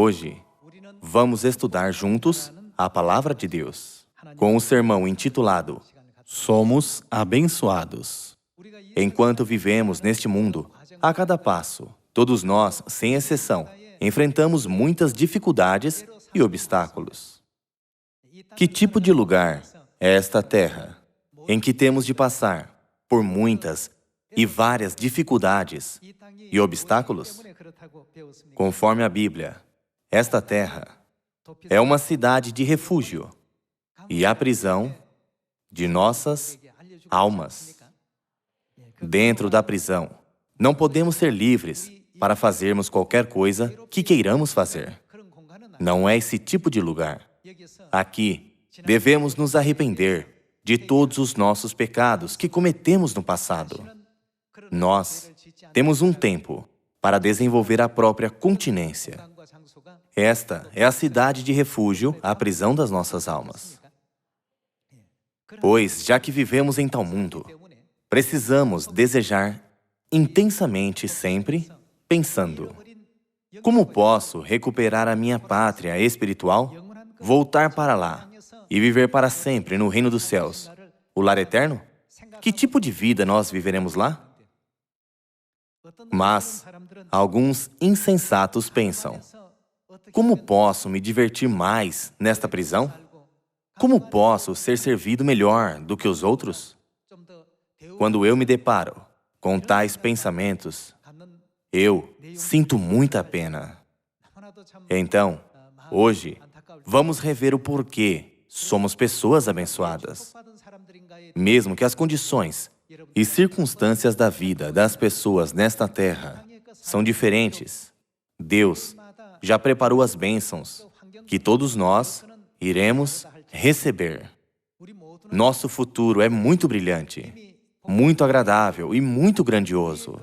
Hoje, vamos estudar juntos a Palavra de Deus, com o sermão intitulado Somos Abençoados. Enquanto vivemos neste mundo, a cada passo, todos nós, sem exceção, enfrentamos muitas dificuldades e obstáculos. Que tipo de lugar é esta terra, em que temos de passar por muitas e várias dificuldades e obstáculos? Conforme a Bíblia, esta terra é uma cidade de refúgio e a prisão de nossas almas. Dentro da prisão, não podemos ser livres para fazermos qualquer coisa que queiramos fazer. Não é esse tipo de lugar. Aqui, devemos nos arrepender de todos os nossos pecados que cometemos no passado. Nós temos um tempo para desenvolver a própria continência. Esta é a cidade de refúgio, a prisão das nossas almas. Pois, já que vivemos em tal mundo, precisamos desejar intensamente sempre, pensando: como posso recuperar a minha pátria espiritual, voltar para lá e viver para sempre no reino dos céus, o lar eterno? Que tipo de vida nós viveremos lá? Mas alguns insensatos pensam: como posso me divertir mais nesta prisão? Como posso ser servido melhor do que os outros? Quando eu me deparo com tais pensamentos, eu sinto muita pena. Então, hoje, vamos rever o porquê somos pessoas abençoadas. Mesmo que as condições e circunstâncias da vida das pessoas nesta terra são diferentes, Deus já preparou as bênçãos que todos nós iremos receber. Nosso futuro é muito brilhante, muito agradável e muito grandioso.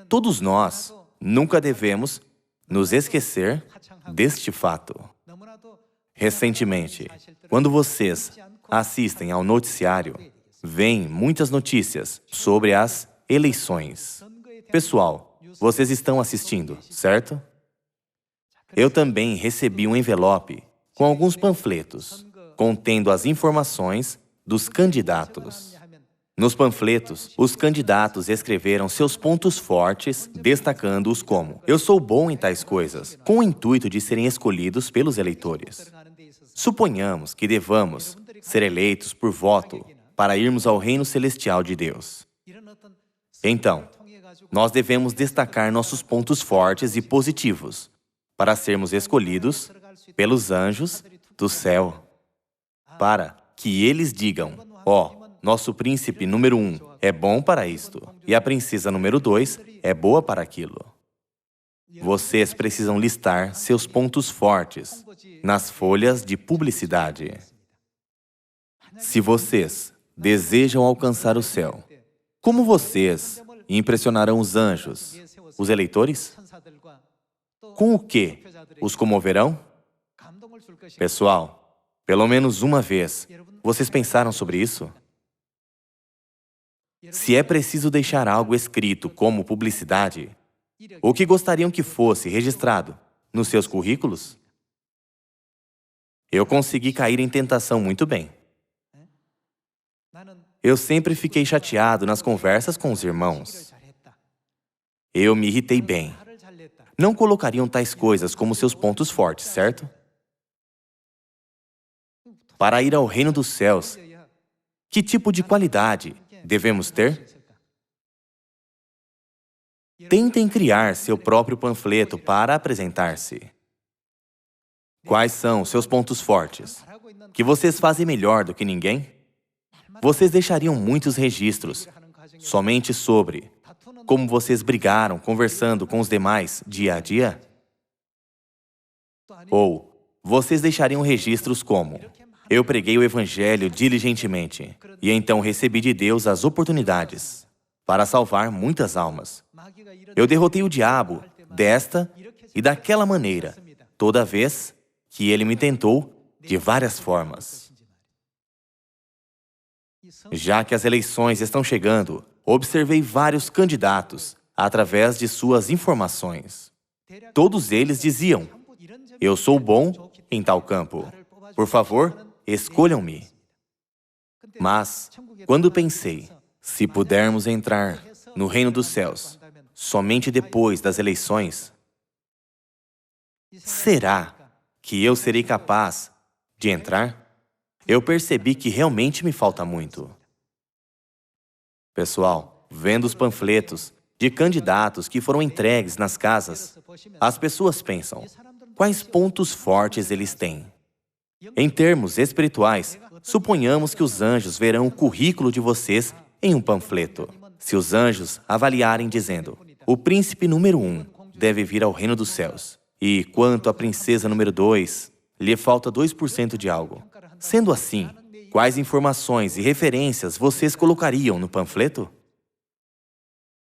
Todos nós nunca devemos nos esquecer deste fato. Recentemente, quando vocês assistem ao noticiário, veem muitas notícias sobre as eleições. Pessoal, vocês estão assistindo, certo? Eu também recebi um envelope com alguns panfletos, contendo as informações dos candidatos. Nos panfletos, os candidatos escreveram seus pontos fortes, destacando-os como: eu sou bom em tais coisas, com o intuito de serem escolhidos pelos eleitores. Suponhamos que devamos ser eleitos por voto para irmos ao reino celestial de Deus. Então, nós devemos destacar nossos pontos fortes e positivos para sermos escolhidos pelos anjos do céu, para que eles digam: ó, nosso príncipe número 1 é bom para isto, e a princesa número 2 é boa para aquilo. Vocês precisam listar seus pontos fortes nas folhas de publicidade. Se vocês desejam alcançar o céu, como vocês impressionarão os anjos, os eleitores? Com o que os comoverão? Pessoal, pelo menos uma vez, vocês pensaram sobre isso? Se é preciso deixar algo escrito como publicidade, o que gostariam que fosse registrado nos seus currículos? Eu consegui cair em tentação muito bem. Eu sempre fiquei chateado nas conversas com os irmãos. Eu me irritei bem. Não colocariam tais coisas como seus pontos fortes, certo? Para ir ao reino dos céus, que tipo de qualidade devemos ter? Tentem criar seu próprio panfleto para apresentar-se. Quais são seus pontos fortes? Que vocês fazem melhor do que ninguém? Vocês deixariam muitos registros somente sobre como vocês brigaram conversando com os demais dia a dia? Ou vocês deixariam registros como: eu preguei o Evangelho diligentemente e então recebi de Deus as oportunidades para salvar muitas almas. Eu derrotei o diabo desta e daquela maneira, toda vez que ele me tentou de várias formas. Já que as eleições estão chegando, observei vários candidatos através de suas informações. Todos eles diziam Eu sou bom em tal campo. Por favor, escolham-me. Mas, quando pensei, se pudermos entrar no reino dos céus somente depois das eleições, será que eu serei capaz de entrar? Eu percebi que realmente me falta muito. Pessoal, vendo os panfletos de candidatos que foram entregues nas casas, as pessoas pensam, quais pontos fortes eles têm? Em termos espirituais, suponhamos que os anjos verão o currículo de vocês em um panfleto. Se os anjos avaliarem dizendo, o príncipe número 1 deve vir ao reino dos céus, e quanto à princesa número 2, lhe falta 2% de algo. Sendo assim, quais informações e referências vocês colocariam no panfleto?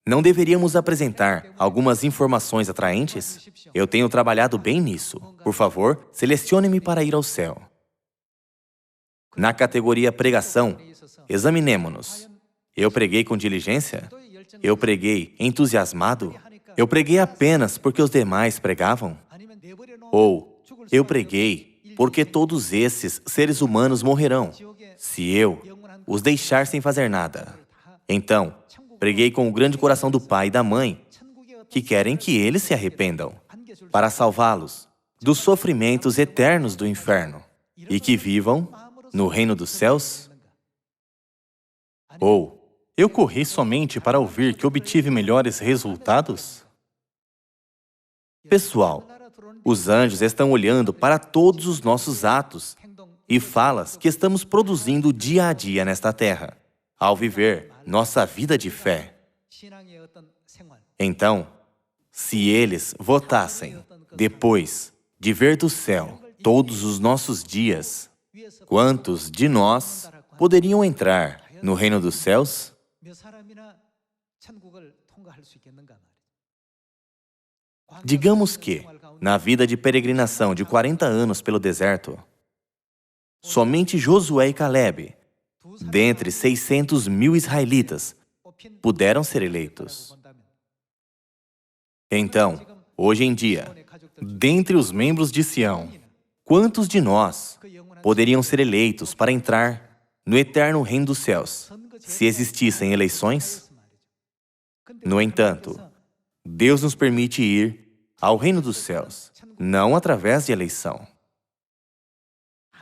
Não deveríamos apresentar algumas informações atraentes? Eu tenho trabalhado bem nisso. Por favor, selecione-me para ir ao céu. Na categoria pregação, examinemo-nos. Eu preguei com diligência? Eu preguei entusiasmado? Eu preguei apenas porque os demais pregavam? Ou eu preguei porque todos esses seres humanos morrerão se eu os deixar sem fazer nada? Então, preguei com o grande coração do pai e da mãe, que querem que eles se arrependam, para salvá-los dos sofrimentos eternos do inferno e que vivam no reino dos céus? Ou, eu corri somente para ouvir que obtive melhores resultados? Pessoal, os anjos estão olhando para todos os nossos atos e falas que estamos produzindo dia a dia nesta terra, ao viver nossa vida de fé. Então, se eles votassem depois de ver do céu todos os nossos dias, quantos de nós poderiam entrar no reino dos céus? Digamos que, na vida de peregrinação de 40 anos pelo deserto, somente Josué e Caleb, dentre 600 mil israelitas, puderam ser eleitos. Então, hoje em dia, Dentre os membros de Sião, quantos de nós poderiam ser eleitos para entrar no eterno reino dos céus, se existissem eleições? No entanto, Deus nos permite ir ao reino dos céus, não através de eleição.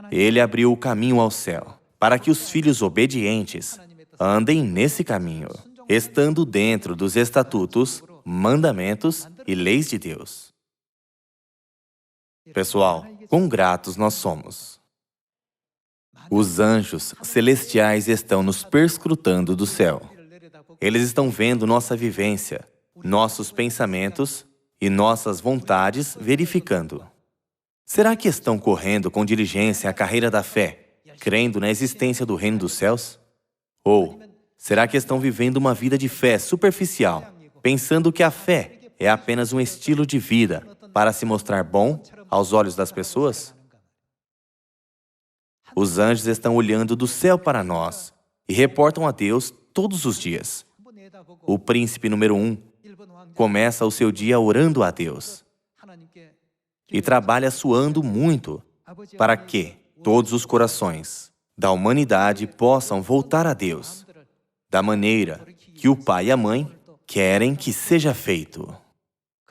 Ele abriu o caminho ao céu, para que os filhos obedientes andem nesse caminho, estando dentro dos estatutos, mandamentos e leis de Deus. Pessoal, quão gratos nós somos. Os anjos celestiais estão nos perscrutando do céu. Eles estão vendo nossa vivência, nossos pensamentos e nossas vontades verificando. Será que estão correndo com diligência a carreira da fé, crendo na existência do reino dos céus? Ou será que estão vivendo uma vida de fé superficial, pensando que a fé é apenas um estilo de vida para se mostrar bom aos olhos das pessoas? Os anjos estão olhando do céu para nós e reportam a Deus todos os dias. O príncipe número 1 começa o seu dia orando a Deus e trabalha suando muito para que todos os corações da humanidade possam voltar a Deus da maneira que o pai e a mãe querem que seja feito.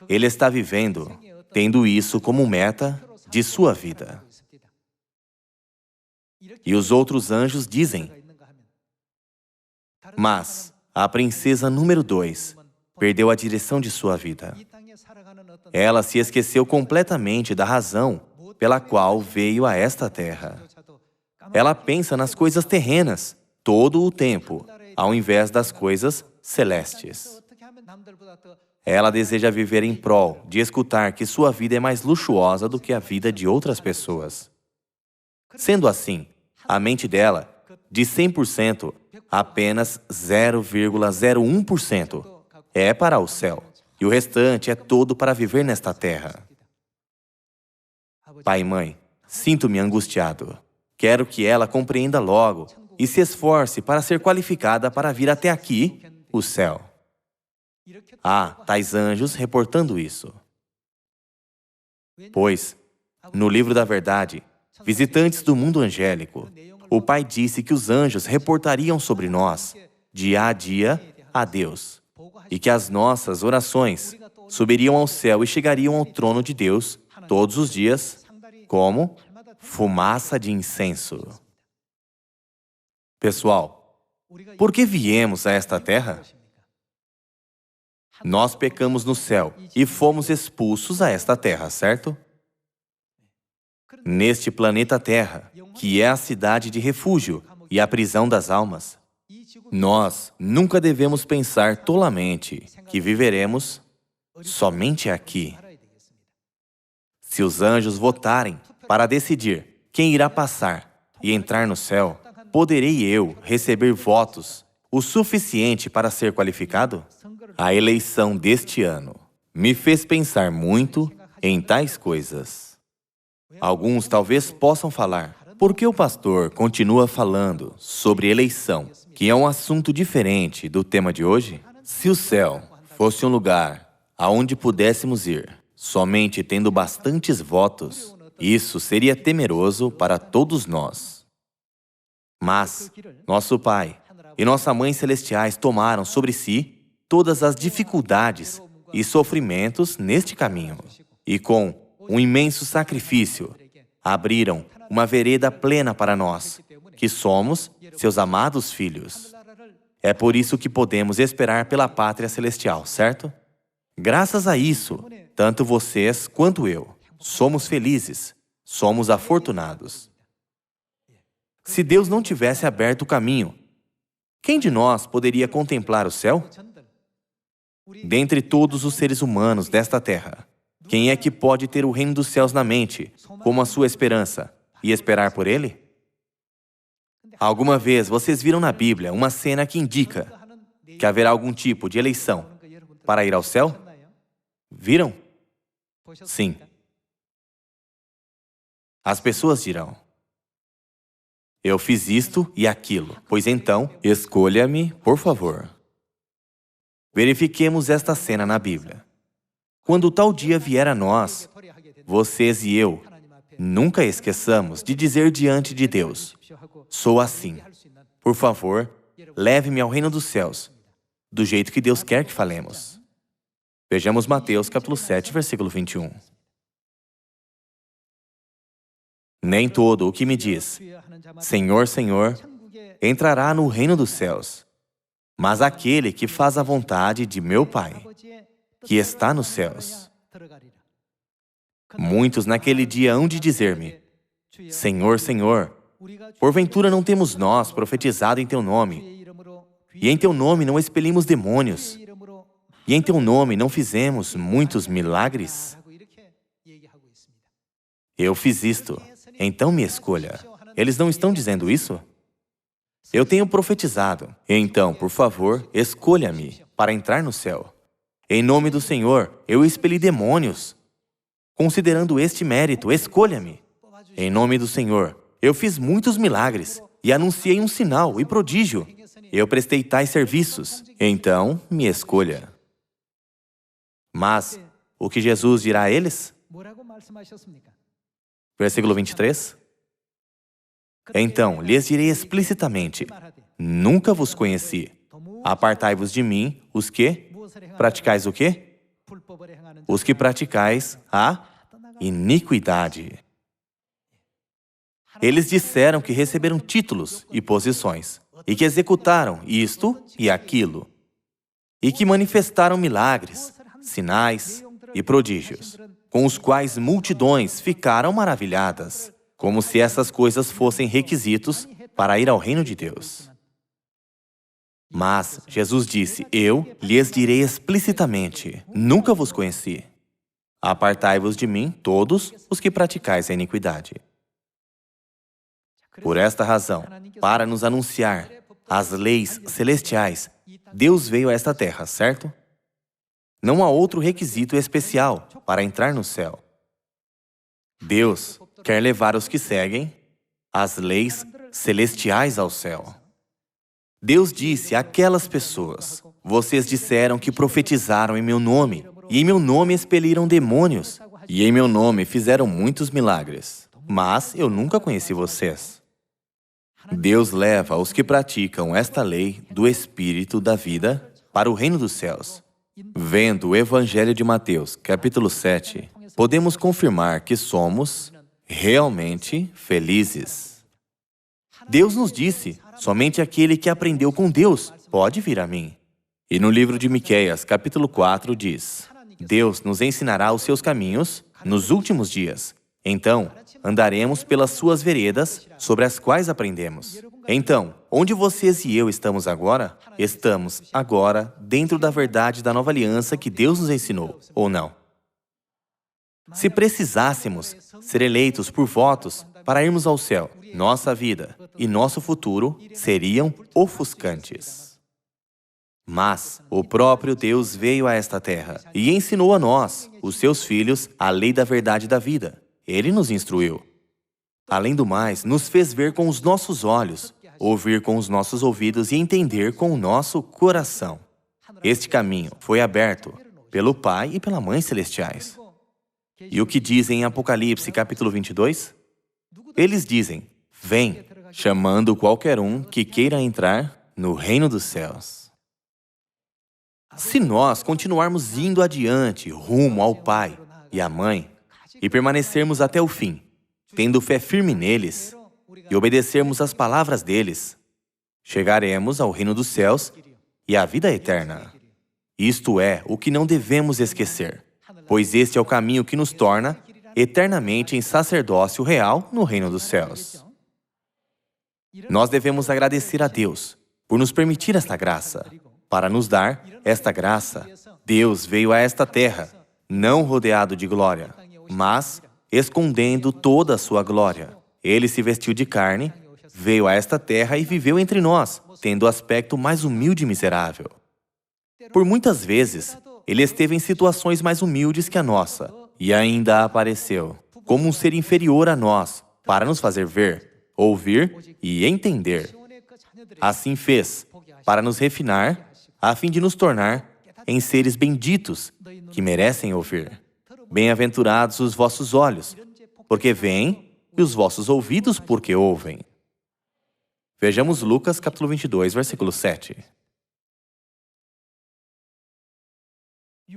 Ele está vivendo, tendo isso como meta de sua vida. E os outros anjos dizem, mas a princesa número 2 perdeu a direção de sua vida. Ela se esqueceu completamente da razão pela qual veio a esta terra. Ela pensa nas coisas terrenas todo o tempo, ao invés das coisas celestes. Ela deseja viver em prol de escutar que sua vida é mais luxuosa do que a vida de outras pessoas. Sendo assim, a mente dela, de 100%, apenas 0,01% é para o céu, e o restante é todo para viver nesta terra. Pai e mãe, sinto-me angustiado. Quero que ela compreenda logo e se esforce para ser qualificada para vir até aqui, o céu. Há tais anjos reportando isso. Pois, no livro da verdade, Visitantes do Mundo Angélico, o Pai disse que os anjos reportariam sobre nós, dia a dia, a Deus, e que as nossas orações subiriam ao céu e chegariam ao trono de Deus todos os dias, como fumaça de incenso. Pessoal, por que viemos a esta terra? Nós pecamos no céu e fomos expulsos a esta terra, certo? Neste planeta Terra, que é a cidade de refúgio e a prisão das almas, nós nunca devemos pensar tolamente que viveremos somente aqui. Se os anjos votarem para decidir quem irá passar e entrar no céu, poderei eu receber votos o suficiente para ser qualificado? A eleição deste ano me fez pensar muito em tais coisas. Alguns talvez possam falar, por que o pastor continua falando sobre eleição, que é um assunto diferente do tema de hoje? Se o céu fosse um lugar aonde pudéssemos ir, somente tendo bastantes votos, isso seria temeroso para todos nós. Mas nosso Pai e nossa Mãe Celestiais tomaram sobre si todas as dificuldades e sofrimentos neste caminho, e com um imenso sacrifício, abriram uma vereda plena para nós, que somos seus amados filhos. É por isso que podemos esperar pela pátria celestial, certo? Graças a isso, tanto vocês quanto eu somos felizes, somos afortunados. Se Deus não tivesse aberto o caminho, quem de nós poderia contemplar o céu? Dentre todos os seres humanos desta terra, quem é que pode ter o reino dos céus na mente, como a sua esperança, e esperar por ele? Alguma vez vocês viram na Bíblia uma cena que indica que haverá algum tipo de eleição para ir ao céu? Viram? Sim. As pessoas dirão, eu fiz isto e aquilo, pois então, escolha-me, por favor. Verifiquemos esta cena na Bíblia. Quando tal dia vier a nós, vocês e eu, nunca esqueçamos de dizer diante de Deus, sou assim. Por favor, leve-me ao reino dos céus, do jeito que Deus quer que falemos. Vejamos Mateus capítulo 7, versículo 21. Nem todo o que me diz, Senhor, Senhor, entrará no reino dos céus, mas aquele que faz a vontade de meu Pai, que está nos céus. Muitos naquele dia hão de dizer-me, Senhor, Senhor, porventura não temos nós profetizado em Teu nome, e em Teu nome não expelimos demônios, e em Teu nome não fizemos muitos milagres? Eu fiz isto, então me escolha. Eles não estão dizendo isso? Eu tenho profetizado, então, por favor, escolha-me para entrar no céu. Em nome do Senhor, eu expeli demônios. Considerando este mérito, escolha-me. Em nome do Senhor, eu fiz muitos milagres e anunciei um sinal e prodígio. Eu prestei tais serviços, então me escolha. Mas o que Jesus dirá a eles? Versículo 23. Então lhes direi explicitamente, nunca vos conheci. Apartai-vos de mim, os que praticais o quê? Os que praticais a iniquidade. Eles disseram que receberam títulos e posições, e que executaram isto e aquilo, e que manifestaram milagres, sinais e prodígios, com os quais multidões ficaram maravilhadas, como se essas coisas fossem requisitos para ir ao reino de Deus. Mas Jesus disse, eu lhes direi explicitamente, nunca vos conheci. Apartai-vos de mim, todos os que praticais a iniquidade. Por esta razão, para nos anunciar as leis celestiais, Deus veio a esta terra, certo? Não há outro requisito especial para entrar no céu. Deus quer levar os que seguem as leis celestiais ao céu. Deus disse àquelas pessoas, vocês disseram que profetizaram em meu nome, e em meu nome expeliram demônios, e em meu nome fizeram muitos milagres, mas eu nunca conheci vocês. Deus leva os que praticam esta lei do Espírito da vida para o reino dos céus. Vendo o Evangelho de Mateus, capítulo 7, podemos confirmar que somos realmente felizes. Deus nos disse, somente aquele que aprendeu com Deus pode vir a mim. E no livro de Miqueias, capítulo 4, diz: Deus nos ensinará os seus caminhos nos últimos dias. Então, andaremos pelas suas veredas, sobre as quais aprendemos. Então, onde vocês e eu estamos agora? Estamos agora dentro da verdade da nova aliança que Deus nos ensinou, ou não? Se precisássemos ser eleitos por votos para irmos ao céu, nossa vida e nosso futuro seriam ofuscantes. Mas o próprio Deus veio a esta terra e ensinou a nós, os seus filhos, a lei da verdade da vida. Ele nos instruiu. Além do mais, nos fez ver com os nossos olhos, ouvir com os nossos ouvidos e entender com o nosso coração. Este caminho foi aberto pelo Pai e pela Mãe Celestiais. E o que dizem em Apocalipse, capítulo 22? Eles dizem, vem, chamando qualquer um que queira entrar no reino dos céus. Se nós continuarmos indo adiante, rumo ao Pai e à Mãe, e permanecermos até o fim, tendo fé firme neles, e obedecermos às palavras deles, chegaremos ao reino dos céus e à vida eterna. Isto é o que não devemos esquecer, pois este é o caminho que nos torna eternamente em sacerdócio real no reino dos céus. Nós devemos agradecer a Deus por nos permitir esta graça. Para nos dar esta graça, Deus veio a esta terra, não rodeado de glória, mas escondendo toda a sua glória. Ele se vestiu de carne, veio a esta terra e viveu entre nós, tendo o aspecto mais humilde e miserável. Por muitas vezes, ele esteve em situações mais humildes que a nossa, e ainda apareceu como um ser inferior a nós, para nos fazer ver, ouvir e entender. Assim fez, para nos refinar, a fim de nos tornar em seres benditos, que merecem ouvir. Bem-aventurados os vossos olhos, porque veem, e os vossos ouvidos, porque ouvem. Vejamos Lucas, capítulo 22, versículo 7.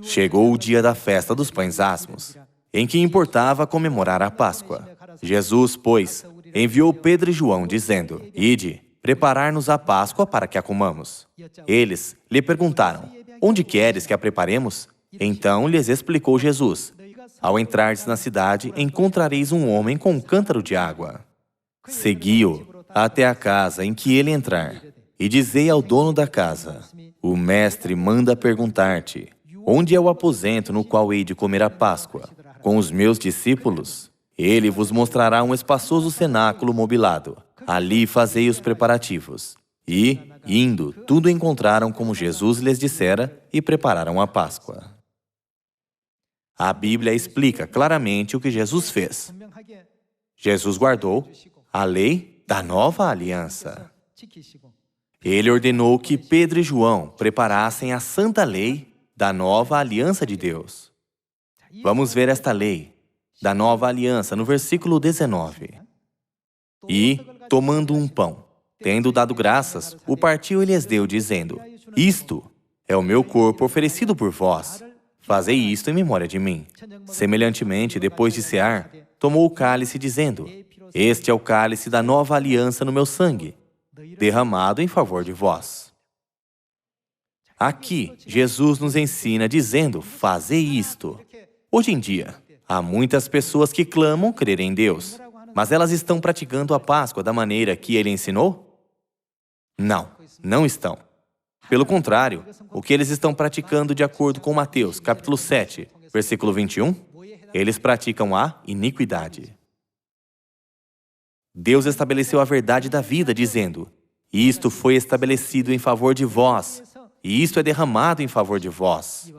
Chegou o dia da festa dos pães asmos, em que importava comemorar a Páscoa. Jesus, pois, enviou Pedro e João, dizendo, ide, preparar-nos a Páscoa para que a comamos. Eles lhe perguntaram, onde queres que a preparemos? Então lhes explicou Jesus, ao entrardes na cidade, encontrareis um homem com um cântaro de água. Segui-o até a casa em que ele entrar, e dizei ao dono da casa, o mestre manda perguntar-te, onde é o aposento no qual hei de comer a Páscoa? Com os meus discípulos? Ele vos mostrará um espaçoso cenáculo mobilado. Ali fazei os preparativos. E, indo, tudo encontraram como Jesus lhes dissera e prepararam a Páscoa. A Bíblia explica claramente o que Jesus fez. Jesus guardou a lei da nova aliança. Ele ordenou que Pedro e João preparassem a santa lei da nova aliança de Deus. Vamos ver esta lei da nova aliança no versículo 19. E, tomando um pão, tendo dado graças, o partiu e lhes deu, dizendo, isto é o meu corpo oferecido por vós. Fazei isto em memória de mim. Semelhantemente, depois de cear, tomou o cálice, dizendo, este é o cálice da nova aliança no meu sangue, derramado em favor de vós. Aqui, Jesus nos ensina dizendo, fazei isto. Hoje em dia, há muitas pessoas que clamam crer em Deus, mas elas estão praticando a Páscoa da maneira que Ele ensinou? Não, não estão. Pelo contrário, o que eles estão praticando de acordo com Mateus, capítulo 7, versículo 21, eles praticam a iniquidade. Deus estabeleceu a verdade da vida, dizendo, isto foi estabelecido em favor de vós, e isto é derramado em favor de vós.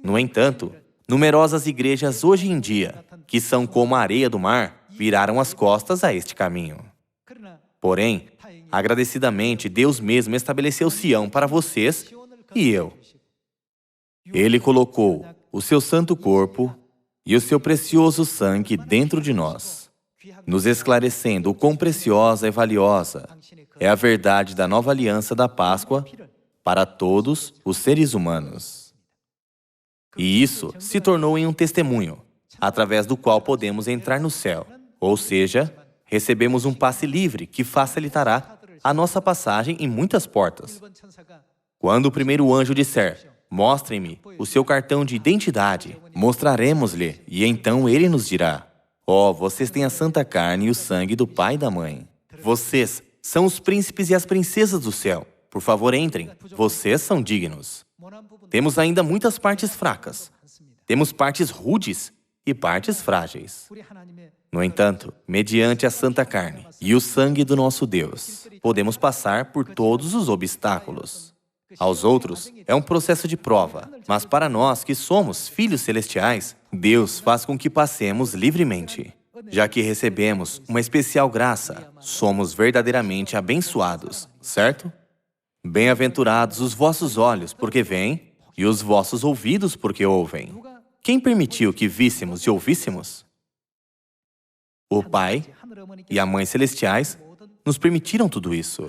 No entanto, numerosas igrejas hoje em dia, que são como a areia do mar, viraram as costas a este caminho. Porém, agradecidamente, Deus mesmo estabeleceu Sião para vocês e eu. Ele colocou o seu santo corpo e o seu precioso sangue dentro de nós, nos esclarecendo o quão preciosa e valiosa é a verdade da nova aliança da Páscoa para todos os seres humanos. E isso se tornou em um testemunho, através do qual podemos entrar no céu, ou seja, recebemos um passe livre que facilitará a nossa passagem em muitas portas. Quando o primeiro anjo disser, mostrem-me o seu cartão de identidade, mostraremos-lhe, e então ele nos dirá, vocês têm a santa carne e o sangue do pai e da mãe. Vocês são os príncipes e as princesas do céu. Por favor, entrem. Vocês são dignos. Temos ainda muitas partes fracas. Temos partes rudes e partes frágeis. No entanto, mediante a santa carne e o sangue do nosso Deus, podemos passar por todos os obstáculos. Aos outros, é um processo de prova, mas para nós que somos filhos celestiais, Deus faz com que passemos livremente. Já que recebemos uma especial graça, somos verdadeiramente abençoados, certo? Bem-aventurados os vossos olhos, porque veem, e os vossos ouvidos, porque ouvem. Quem permitiu que víssemos e ouvíssemos? O Pai e a Mãe Celestiais nos permitiram tudo isso.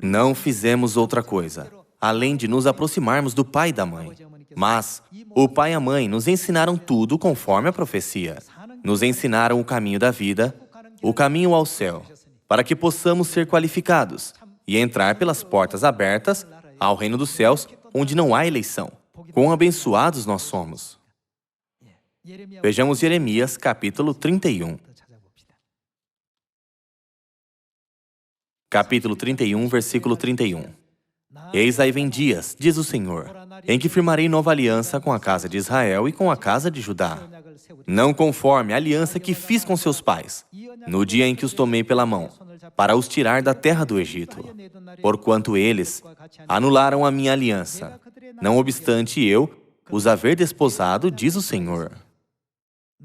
Não fizemos outra coisa, além de nos aproximarmos do Pai e da Mãe. Mas o Pai e a Mãe nos ensinaram tudo conforme a profecia. Nos ensinaram o caminho da vida, o caminho ao céu, para que possamos ser qualificados e entrar pelas portas abertas ao reino dos céus, onde não há eleição. Quão abençoados nós somos! Vejamos Jeremias, capítulo 31. Capítulo 31, versículo 31. Eis aí vem dias, diz o Senhor, em que firmarei nova aliança com a casa de Israel e com a casa de Judá. Não conforme a aliança que fiz com seus pais, no dia em que os tomei pela mão, para os tirar da terra do Egito. Porquanto eles anularam a minha aliança, não obstante eu os haver desposado, diz o Senhor.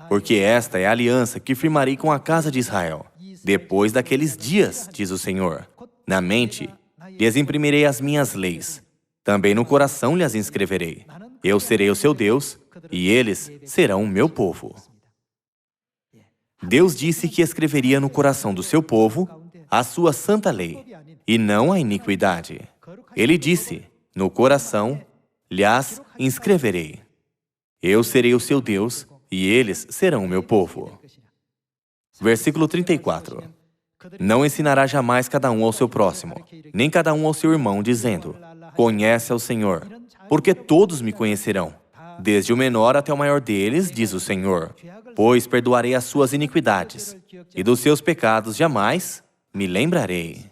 Porque esta é a aliança que firmarei com a casa de Israel. Depois daqueles dias, diz o Senhor, na mente lhes imprimirei as minhas leis, também no coração lhes inscreverei. Eu serei o seu Deus, e eles serão o meu povo. Deus disse que escreveria no coração do seu povo a sua santa lei, e não a iniquidade. Ele disse, no coração lhes inscreverei. Eu serei o seu Deus, e eles serão o meu povo. Versículo 34. Não ensinará jamais cada um ao seu próximo, nem cada um ao seu irmão, dizendo, conhece ao Senhor, porque todos me conhecerão, desde o menor até o maior deles, diz o Senhor, pois perdoarei as suas iniquidades, e dos seus pecados jamais me lembrarei.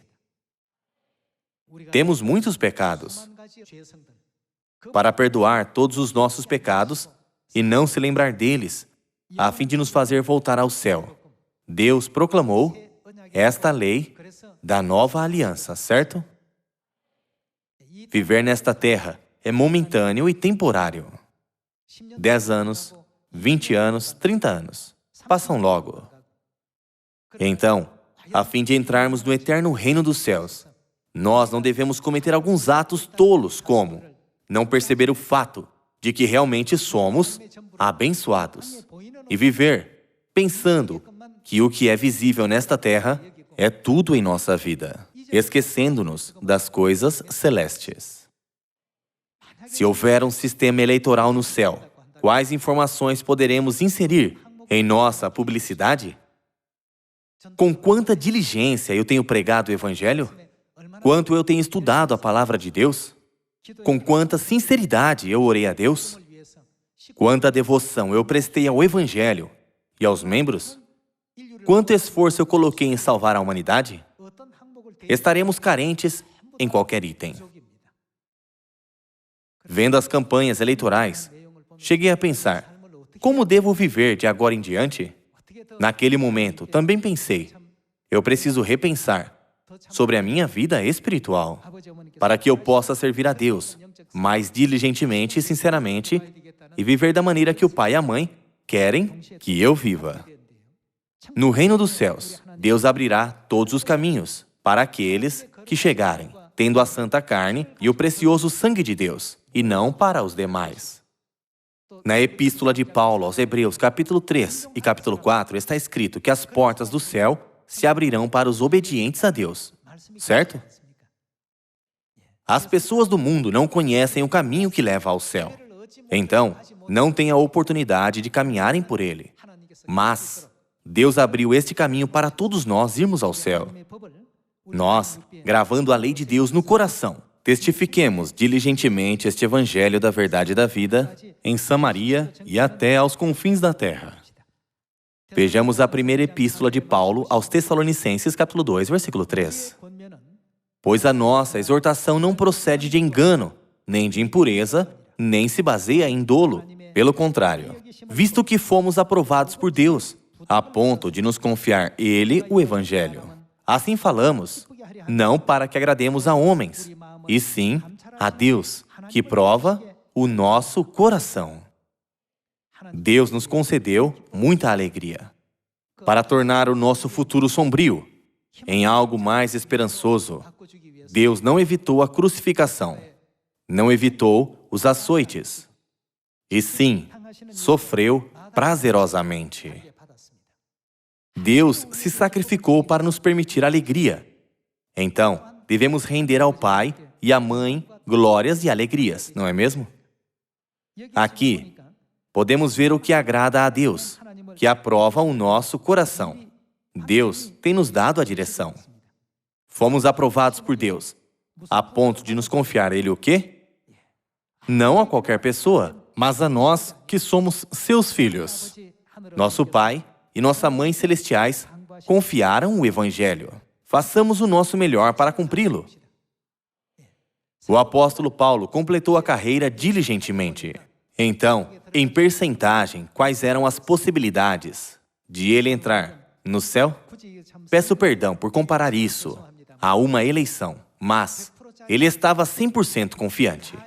Temos muitos pecados. Para perdoar todos os nossos pecados e não se lembrar deles, a fim de nos fazer voltar ao céu, Deus proclamou esta lei da nova aliança, certo? Viver nesta terra é momentâneo e temporário. 10 anos, 20 anos, 30 anos. Passam logo. Então, a fim de entrarmos no eterno reino dos céus, nós não devemos cometer alguns atos tolos, como não perceber o fato de que realmente somos abençoados e viver pensando que o que é visível nesta terra é tudo em nossa vida, esquecendo-nos das coisas celestes. Se houver um sistema eleitoral no céu, quais informações poderemos inserir em nossa publicidade? Com quanta diligência eu tenho pregado o Evangelho? Quanto eu tenho estudado a Palavra de Deus? Com quanta sinceridade eu orei a Deus? Quanta devoção eu prestei ao Evangelho e aos membros? Quanto esforço eu coloquei em salvar a humanidade? Estaremos carentes em qualquer item. Vendo as campanhas eleitorais, cheguei a pensar, como devo viver de agora em diante? Naquele momento, também pensei, eu preciso repensar sobre a minha vida espiritual, para que eu possa servir a Deus mais diligentemente e sinceramente e viver da maneira que o pai e a mãe querem que eu viva. No reino dos céus, Deus abrirá todos os caminhos para aqueles que chegarem, tendo a santa carne e o precioso sangue de Deus, e não para os demais. Na Epístola de Paulo aos Hebreus, capítulo 3 e capítulo 4, está escrito que as portas do céu se abrirão para os obedientes a Deus, certo? As pessoas do mundo não conhecem o caminho que leva ao céu. Então, não têm a oportunidade de caminharem por ele. Mas Deus abriu este caminho para todos nós irmos ao céu. Nós, gravando a lei de Deus no coração, testifiquemos diligentemente este evangelho da verdade da vida em Samaria e até aos confins da terra. Vejamos a primeira epístola de Paulo aos Tessalonicenses, capítulo 2, versículo 3. Pois a nossa exortação não procede de engano, nem de impureza, nem se baseia em dolo. Pelo contrário, visto que fomos aprovados por Deus, a ponto de nos confiar Ele o Evangelho. Assim falamos, não para que agrademos a homens, e sim a Deus, que prova o nosso coração. Deus nos concedeu muita alegria, para tornar o nosso futuro sombrio em algo mais esperançoso. Deus não evitou a crucificação, não evitou os açoites, e sim, sofreu prazerosamente. Deus se sacrificou para nos permitir alegria. Então, devemos render ao Pai e à Mãe glórias e alegrias, não é mesmo? Aqui, podemos ver o que agrada a Deus, que aprova o nosso coração. Deus tem nos dado a direção. Fomos aprovados por Deus, a ponto de nos confiar Ele o quê? Não a qualquer pessoa, mas a nós que somos seus filhos. Nosso Pai e nossa Mãe Celestiais confiaram o Evangelho. Façamos o nosso melhor para cumpri-lo. O apóstolo Paulo completou a carreira diligentemente. Então, em percentagem, quais eram as possibilidades de ele entrar no céu? Peço perdão por comparar isso a uma eleição, mas ele estava 100% confiante.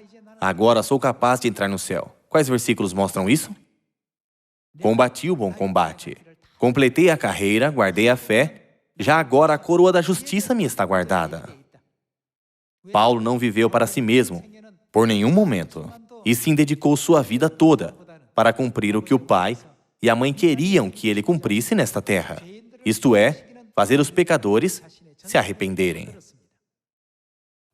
Agora sou capaz de entrar no céu. Quais versículos mostram isso? Combati o bom combate. Completei a carreira, guardei a fé. Já agora a coroa da justiça me está guardada. Paulo não viveu para si mesmo, por nenhum momento, e sim dedicou sua vida toda para cumprir o que o pai e a mãe queriam que ele cumprisse nesta terra. Isto é, fazer os pecadores se arrependerem.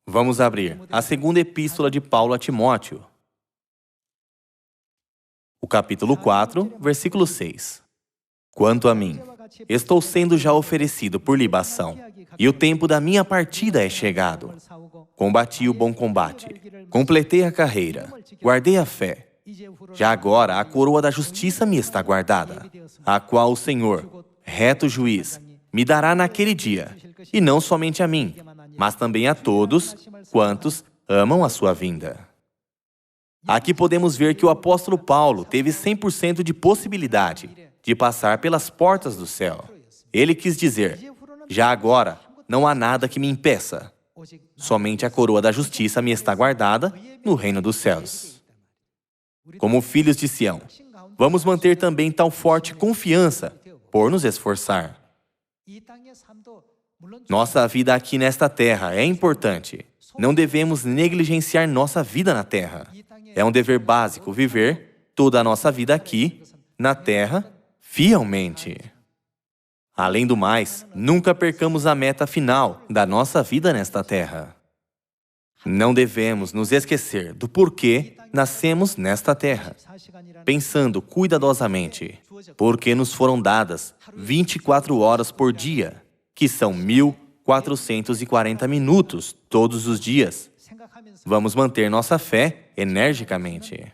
Vamos abrir a segunda epístola de Paulo a Timóteo. O capítulo 4, versículo 6. Quanto a mim, estou sendo já oferecido por libação, e o tempo da minha partida é chegado. Combati o bom combate, completei a carreira, guardei a fé. Já agora a coroa da justiça me está guardada, a qual o Senhor, reto juiz, me dará naquele dia, e não somente a mim, mas também a todos quantos amam a sua vinda. Aqui podemos ver que o apóstolo Paulo teve 100% de possibilidade de passar pelas portas do céu. Ele quis dizer, já agora não há nada que me impeça. Somente a coroa da justiça me está guardada no reino dos céus. Como filhos de Sião, vamos manter também tal forte confiança por nos esforçar. Nossa vida aqui nesta terra é importante. Não devemos negligenciar nossa vida na terra. É um dever básico viver toda a nossa vida aqui, na terra, fielmente. Além do mais, nunca percamos a meta final da nossa vida nesta terra. Não devemos nos esquecer do porquê nascemos nesta terra, pensando cuidadosamente, porque nos foram dadas 24 horas por dia, que são 1.440 minutos todos os dias. Vamos manter nossa fé energicamente.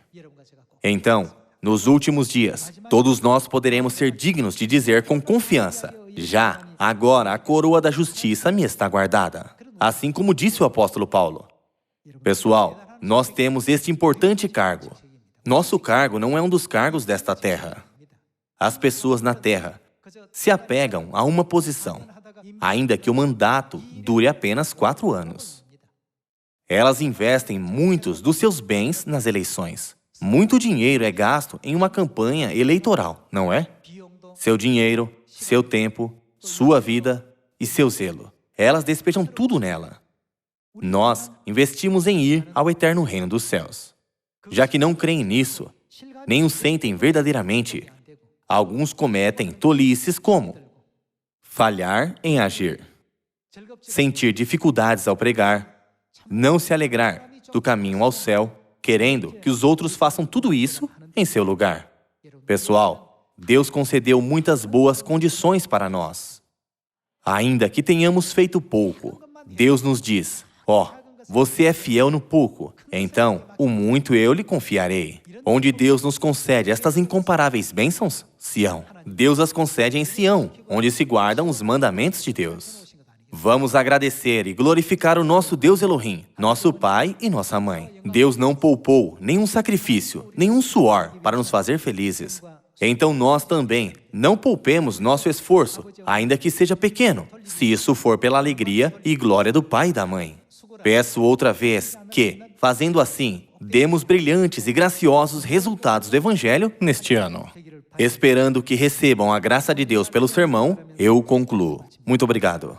Então, nos últimos dias, todos nós poderemos ser dignos de dizer com confiança, já, agora a coroa da justiça me está guardada. Assim como disse o apóstolo Paulo. Pessoal, nós temos este importante cargo. Nosso cargo não é um dos cargos desta terra. As pessoas na terra se apegam a uma posição, ainda que o mandato dure apenas 4 anos. Elas investem muitos dos seus bens nas eleições. Muito dinheiro é gasto em uma campanha eleitoral, não é? Seu dinheiro, seu tempo, sua vida e seu zelo. Elas despejam tudo nela. Nós investimos em ir ao eterno reino dos céus. Já que não creem nisso, nem o sentem verdadeiramente. Alguns cometem tolices como falhar em agir, sentir dificuldades ao pregar, não se alegrar do caminho ao céu, querendo que os outros façam tudo isso em seu lugar. Pessoal, Deus concedeu muitas boas condições para nós. Ainda que tenhamos feito pouco, Deus nos diz, você é fiel no pouco, então o muito eu lhe confiarei. Onde Deus nos concede estas incomparáveis bênçãos? Sião. Deus as concede em Sião, onde se guardam os mandamentos de Deus. Vamos agradecer e glorificar o nosso Deus Elohim, nosso Pai e nossa Mãe. Deus não poupou nenhum sacrifício, nenhum suor para nos fazer felizes. Então nós também não poupemos nosso esforço, ainda que seja pequeno, se isso for pela alegria e glória do Pai e da Mãe. Peço outra vez que, fazendo assim, demos brilhantes e graciosos resultados do Evangelho neste ano. Esperando que recebam a graça de Deus pelo sermão, eu concluo. Muito obrigado.